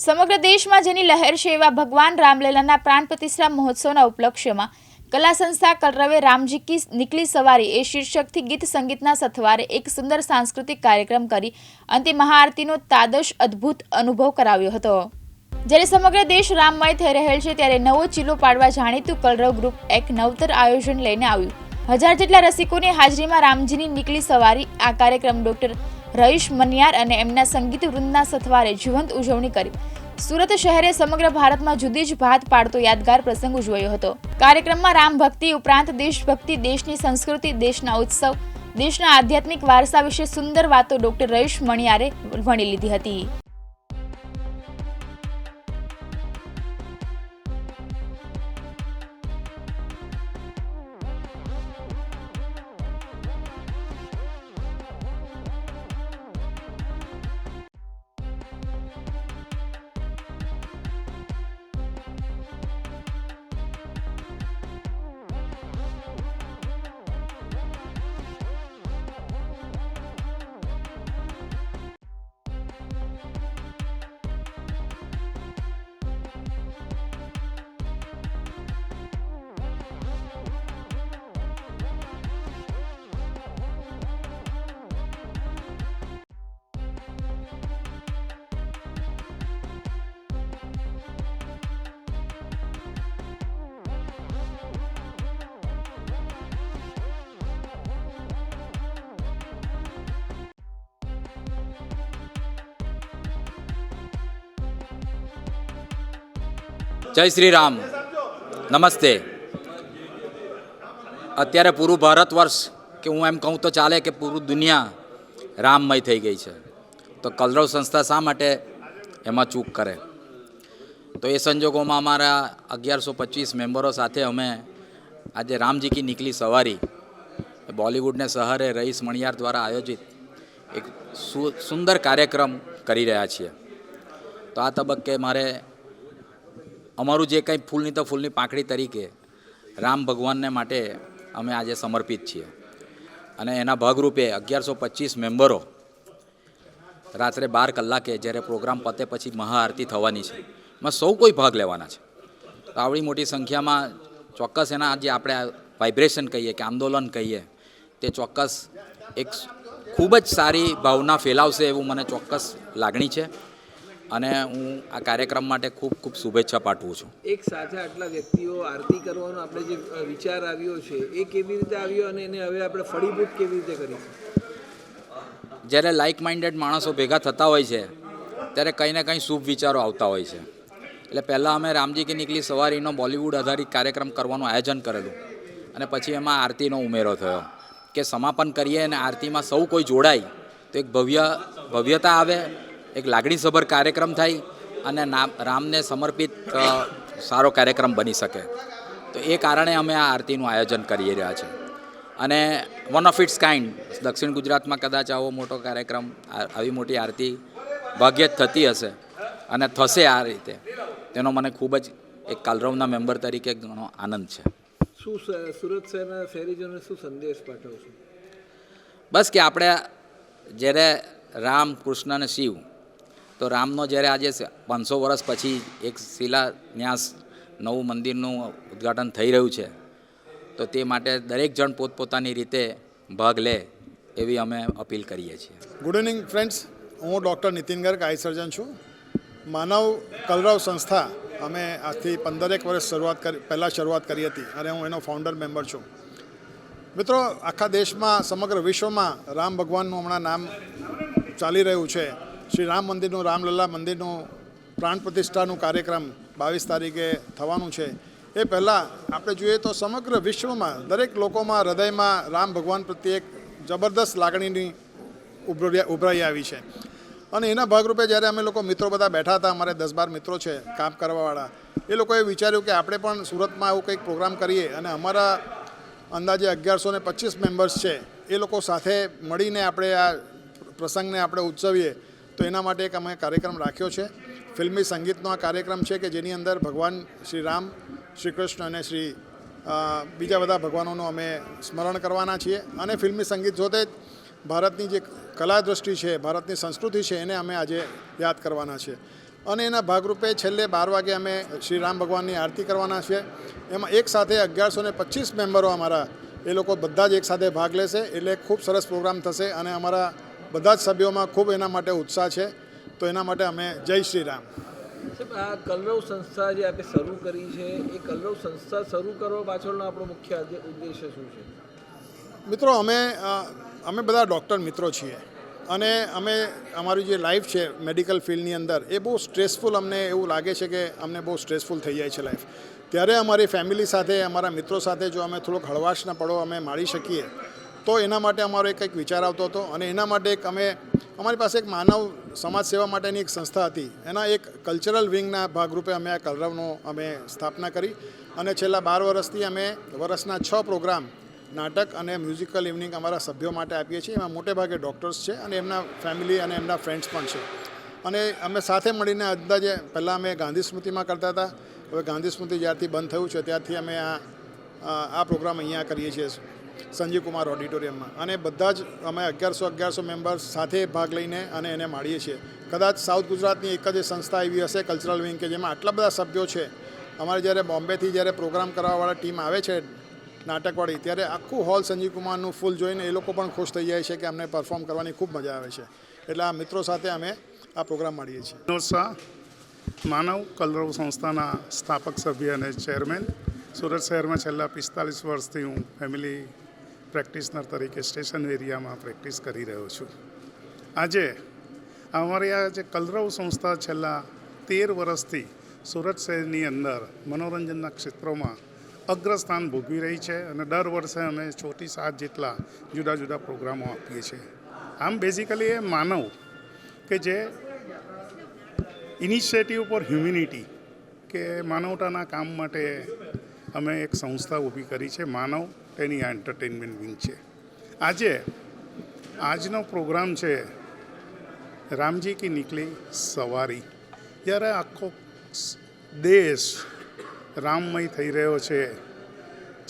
સમગ્ર દેશમાં જેની લહેર છે એવા ભગવાન રામલલાના પ્રાણ પ્રતિષ્ઠા મહોત્સવના ઉપલક્ષ્યમાં કલા સંસ્થા કલરવે રામજી કી નીકળી સવારી એ શીર્ષકથી ગીત સંગીતના સથવારે એક સુંદર સાંસ્કૃતિક કાર્યક્રમ કરી અંતે મહાઆરતીનો તાદશ અદ્ભુત અનુભવ કરાવ્યો હતો। જ્યારે સમગ્ર દેશ રામમય થઈ રહેલ છે ત્યારે નવો ચીલો પાડવા જાણીતું કલરવ ગ્રુપ એક નવતર આયોજન લઈને આવ્યું। 1000 જેટલા રસિકોની હાજરીમાં રામજીની નીકળી સવારી આ કાર્યક્રમ ડોક્ટર રઈશ મનિયાર અને એમના સંગીત વૃંદના સથવારે જીવંત ઉજવણી કરી સુરત શહેરે સમગ્ર ભારતમાં જુદી જ ભાત પાડતો યાદગાર પ્રસંગ ઉજવાયો હતો। કાર્યક્રમમાં રામ ભક્તિ ઉપરાંત દેશભક્તિ, દેશની સંસ્કૃતિ, દેશના ઉત્સવ, દેશના આધ્યાત્મિક વારસા વિશે સુંદર વાતો ડોક્ટર રઈશ મણિયારે વણી લીધી હતી। જય શ્રી રામ, નમસ્તે। અત્યારે પૂરું ભારત વર્ષ કે હું એમ કહું તો ચાલે કે પૂરું દુનિયા રામમય થઈ ગઈ છે, તો કલરવ સંસ્થા શા માટે એમાં ચૂક કરે? તો એ સંજોગોમાં અમારા 1125 મેમ્બરો સાથે અમે આજે રામજી કી નીકળી સવારી બોલિવૂડને સહારે રઈશ મણિયાર દ્વારા આયોજિત એક સુંદર કાર્યક્રમ કરી રહ્યા છીએ। તો આ તબક્કે મારે અમારું જે કંઈ ફૂલની તો ફૂલની પાંખડી તરીકે રામ ભગવાનને માટે અમે આજે સમર્પિત છીએ અને એના ભાગરૂપે 1125 મેમ્બરો રાત્રે 12 કલાકે જ્યારે પ્રોગ્રામ પતે પછી મહાઆરતી થવાની છે, એમાં સૌ કોઈ ભાગ લેવાના છે। તો આવડી મોટી સંખ્યામાં ચોક્કસ એના જે આપણે વાઇબ્રેશન કહીએ કે આંદોલન કહીએ તે ચોક્કસ એક ખૂબ જ સારી ભાવના ફેલાવશે એવું મને ચોક્કસ લાગણી છે અને હું આ કાર્યક્રમ માટે ખૂબ ખૂબ શુભેચ્છા પાઠવું છું। એક સાથે આટલા વ્યક્તિઓ આરતી કરવાનો આપણે જે વિચાર આવ્યો છે એ કેવી રીતે આવ્યો અને એને હવે આપણે ફળીભૂત કેવી રીતે કરીશું? જ્યારે લાઇક માઇન્ડેડ માણસો ભેગા થતા હોય છે ત્યારે કંઈ ને કંઈ શુભ વિચારો આવતા હોય છે। એટલે પહેલાં અમે રામજી કી નીકળી સવારીનો બોલિવૂડ આધારિત કાર્યક્રમ કરવાનું આયોજન કરેલું અને પછી એમાં આરતીનો ઉમેરો થયો કે સમાપન કરીએ અને આરતીમાં સૌ કોઈ જોડાય તો એક ભવ્યતા આવે, એક લાગણીસભર કાર્યક્રમ થાય અને રામને સમર્પિત સારો કાર્યક્રમ બની શકે। તો એ કારણે અમે આ આરતીનું આયોજન કરી રહ્યા છીએ અને વન ઓફ ઇટ્સ કાઇન્ડ દક્ષિણ ગુજરાતમાં કદાચ આવો મોટો કાર્યક્રમ, આવી મોટી આરતી ભાગ્યે જ થતી હશે અને થશે આ રીતે, તેનો મને ખૂબ જ એક કલરવના મેમ્બર તરીકે ઘણો આનંદ છે। શું સુરત શહેરના શહેરીજનોને શું સંદેશ પાઠવશો? બસ કે આપણે જ્યારે રામ, કૃષ્ણ અને શિવ, તો રામનો જ્યારે આજે 500 વર્ષ પછી એક શિલાન્યાસ નવું મંદિરનું ઉદ્ઘાટન થઈ રહ્યું છે, તો તે માટે દરેક જણ પોતપોતાની રીતે ભાગ લે એવી અમે અપીલ કરીએ છીએ। ગુડ ઇવનિંગ ફ્રેન્ડ્સ, હું ડૉક્ટર નીતિન ગર્ગ, આઈ સર્જન છું। માનવ કલરવ સંસ્થા અમે આજથી 15 વર્ષ પહેલાં શરૂઆત કરી હતી અને હું એનો ફાઉન્ડર મેમ્બર છું। મિત્રો, આખા દેશમાં, સમગ્ર વિશ્વમાં રામ ભગવાનનું હમણાં નામ ચાલી રહ્યું છે। શ્રી રામ મંદિરનું, રામલલા મંદિરનું પ્રાણ પ્રતિષ્ઠાનું કાર્યક્રમ 22 તારીખે થવાનું છે। એ પહેલાં આપણે જોઈએ તો સમગ્ર વિશ્વમાં દરેક લોકોમાં હૃદયમાં રામ ભગવાન પ્રત્યે એક જબરદસ્ત લાગણીની ઉભરાઈ આવી છે અને એના ભાગરૂપે જ્યારે અમે લોકો મિત્રો બધા બેઠા હતા, અમારે 10-12 મિત્રો છે કામ કરવાવાળા, એ લોકોએ વિચાર્યું કે આપણે પણ સુરતમાં આવું કંઈક પ્રોગ્રામ કરીએ અને અમારા અંદાજે 1125 મેમ્બર્સ છે એ લોકો સાથે મળીને આપણે આ પ્રસંગને આપણે ઉજવીએ। તો એના માટે એક અમે કાર્યક્રમ રાખ્યો છે। ફિલ્મી સંગીતનો આ કાર્યક્રમ છે કે જેની અંદર ભગવાન શ્રી રામ, શ્રી કૃષ્ણ અને શ્રી બીજા બધા ભગવાનોનું અમે સ્મરણ કરવાના છીએ અને ફિલ્મી સંગીત જોતે ભારતની જે કલા દૃષ્ટિ છે, ભારતની સંસ્કૃતિ છે, એને અમે આજે યાદ કરવાના છે। અને એના ભાગરૂપે છેલ્લે 12 વાગે અમે શ્રી રામ ભગવાનની આરતી કરવાના છીએ. એમાં એક સાથે 1125 મેમ્બરો અમારા એ લોકો બધા જ એક સાથે ભાગ લેશે, એટલે ખૂબ સરસ પ્રોગ્રામ થશે અને અમારા બધા જ સભ્યોમાં ખૂબ એના માટે ઉત્સાહ છે. તો એના માટે અમે જય શ્રી રામ. સાહેબ, આ કલરવ સંસ્થા જે આપણે શરૂ કરી છે, એ કલરવ સંસ્થા શરૂ કરવા પાછળનો આપણો મુખ્ય ઉદ્દેશ્ય શું છે? મિત્રો, અમે બધા ડૉક્ટર મિત્રો છીએ અને અમારી જે લાઈફ છે મેડિકલ ફિલ્ડની અંદર એ બહુ સ્ટ્રેસફુલ, અમને એવું લાગે છે કે અમને બહુ સ્ટ્રેસફુલ થઈ જાય છે લાઈફ. ત્યારે અમારી ફેમિલી સાથે, અમારા મિત્રો સાથે જો અમે થોડોક હળવાશના પળો અમે માણી શકીએ તો એના માટે અમારો કંઈક વિચાર આવતો હતો. અને એના માટે અમારી પાસે એક માનવ સમાજ સેવા માટેની એક સંસ્થા હતી. એના એક કલ્ચરલ વિંગના ભાગરૂપે અમે આ કલરવનો સ્થાપના કરી અને છેલ્લા 12 વર્ષથી અમે વર્ષના 6 પ્રોગ્રામ નાટક અને મ્યુઝિકલ ઇવનિંગ અમારા સભ્યો માટે આપીએ છીએ. એમાં મોટે ભાગે ડૉક્ટર્સ છે અને એમના ફેમિલી અને એમના ફ્રેન્ડ્સ પણ છે. અને અમે સાથે મળીને અંદાજે પહેલાં અમે ગાંધી સ્મૃતિમાં કરતા હતા. હવે ગાંધી સ્મૃતિ જ્યારથી બંધ થયું છે ત્યારથી અમે આ પ્રોગ્રામ અહીંયા કરીએ છીએ સંજીવ કુમાર ઓડિટોરિયમમાં. અને બધા જ અમે 1100 મેમ્બર્સ સાથે ભાગ લઈને અને એને માણીએ છીએ. કદાચ સાઉથ ગુજરાતની એક જ સંસ્થા એવી હશે કલ્ચરલ વિંગ કે જેમાં આટલા બધા સભ્યો છે. અમારે જ્યારે બોમ્બેથી જ્યારે પ્રોગ્રામ કરાવવાવાળા ટીમ આવે છે નાટકવાળી, ત્યારે આખું હોલ સંજીવ કુમારનું ફૂલ જોઈને એ લોકો પણ ખુશ થઈ જાય છે કે અમને પરફોર્મ કરવાની ખૂબ મજા આવે છે. એટલે આ મિત્રો સાથે અમે આ પ્રોગ્રામ માણીએ છીએ. વિનોદ શાહ, માનવ કલરવ સંસ્થાના સ્થાપક સભ્ય અને ચેરમેન. સુરત શહેરમાં છેલ્લા 45 વર્ષથી હું ફેમિલી પ્રેક્ટિશનર તરીકે સ્ટેશન એરિયામાં પ્રેક્ટિસ કરી રહ્યો છું. આજે અમારી આ જે કલરવ સંસ્થા છેલ્લા 13 વર્ષથી સુરત શહેરની અંદર મનોરંજનના ક્ષેત્રોમાં અગ્રસ્થાન ભોગવી રહી છે અને દર વર્ષે અમે 6 થી 7 જેટલા જુદા જુદા પ્રોગ્રામો આપીએ છીએ. આમ બેઝિકલી એ માનવ કે જે ઇનિશિયેટિવ ફોર હ્યુમિનિટી કે માનવતાના કામ માટે અમે એક સંસ્થા ઊભી કરી છે. માનવ તેની આ એન્ટરટેનમેન્ટ વિંગ છે. આજનો પ્રોગ્રામ છે રામજી કી નીકળી સવારી. જ્યારે આખો દેશ રામમય થઈ રહ્યો છે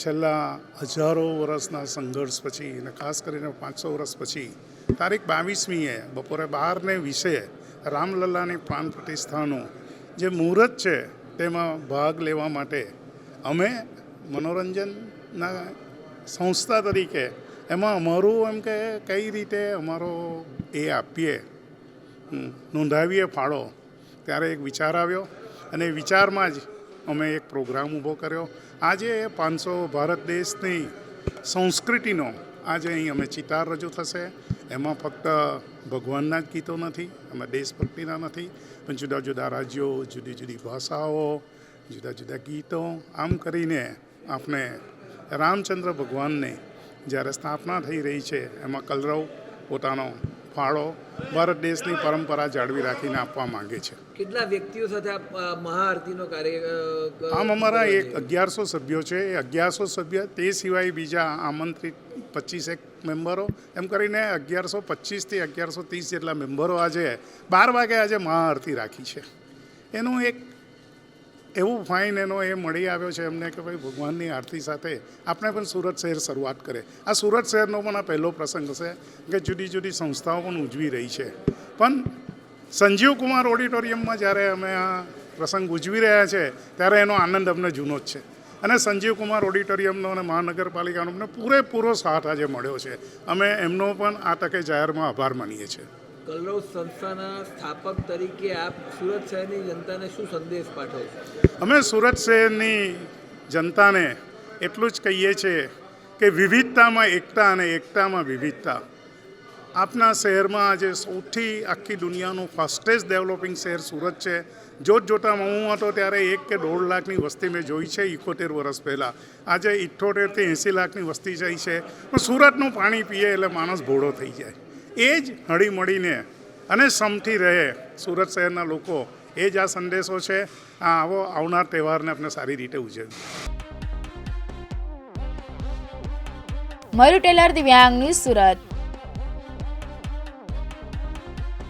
છેલ્લા હજારો વર્ષના સંઘર્ષ પછી, અને ખાસ કરીને 500 વર્ષ પછી તારીખ 22મીએ બપોરે 12:20 રામલલ્લાની પ્રાણ પ્રતિષ્ઠાનું જે મુહૂર્ત છે તેમાં ભાગ લેવા માટે અમે મનોરંજનના સંસ્થા તરીકે એમાં અમારું એમ કે કઈ રીતે અમારો એ આપીએ, નોંધાવીએ ફાળો, ત્યારે એક વિચાર આવ્યો અને વિચારમાં જ અમે એક પ્રોગ્રામ ઊભો કર્યો. આજે 500 ભારત દેશની સંસ્કૃતિનો આજે અહીં અમે ચિતાર રજૂ થશે. એમાં ફક્ત ભગવાનના જ ગીતો નથી, એમાં દેશભક્તિના નથી, પણ જુદા જુદા રાજ્યો, જુદી જુદી ભાષાઓ, જુદા જુદા ગીતો, આમ કરીને આપણે રામચંદ્ર ભગવાનને જ્યારે સ્થાપના થઈ રહી છે એમાં કલરવ પોતાનો ફાળો ભારત દેશની પરંપરા જાળવી રાખીને આપવા માંગે છે. કેટલા વ્યક્તિઓ સાથે આ મહાઆરતીનો કાર્ય? આમ અમારા 1100 સભ્યો છે. એ 1100 સભ્ય, તે સિવાય બીજા આમંત્રિત 25 મેમ્બરો, એમ કરીને 1125 થી 1130 જેટલા મેમ્બરો આજે 12 વાગે આજે મહાઆરતી રાખી છે. એનું એક એવું ફાઇન એનો એ મળી આવ્યો છે એમને કે ભાઈ ભગવાનની આરતી સાથે આપણે પણ સુરત શહેર શરૂઆત કરે. આ સુરત શહેરનો પણ આ પહેલો પ્રસંગ હશે કે જુદી જુદી સંસ્થાઓ પણ ઉજવી રહી છે. પણ સંજીવ કુમાર ઓડિટોરિયમમાં જ્યારે અમે આ પ્રસંગ ઉજવી રહ્યા છે ત્યારે એનો આનંદ અમને જૂનો જ છે. અને સંજીવ કુમાર ઓડિટોરિયમનો અને મહાનગરપાલિકાનો અમને પૂરેપૂરો સાથ આજે મળ્યો છે. અમે એમનો પણ આ તકે જાહેરમાં આભાર માનીએ છીએ. કલરવ સંસ્થાના સ્થાપક તરીકે આપ સુરત શહેરની જનતાને શું સંદેશ પાઠવશો? અમે સુરત શહેરની જનતાને એટલું જ કહીએ છીએ કે વિવિધતામાં એકતા અને એકતામાં વિવિધતા. આપના શહેરમાં આજે સૌથી આખી દુનિયાનું ફાસ્ટેસ્ટ ડેવલપિંગ શહેર સુરત છે. જોતામાં હું હતો ત્યારે 1 કે 1.5 લાખની વસ્તી મેં જોઈ છે 71 વર્ષ પહેલાં. આજે 78 થી 80 લાખની વસ્તી જાય છે. પણ સુરતનું પાણી પીએ એટલે માણસ ભોળો થઈ જાય. એ જ હળીમળીને અને સમથી રહે સુરત શહેરના લોકો, એ જ આ સંદેશો છે. આવો આવનાર તહેવારને આપણે સારી રીતે ઉજવીએ. મયુર ટેલર, દિવ્યાંગ ન્યૂઝ, સુરત.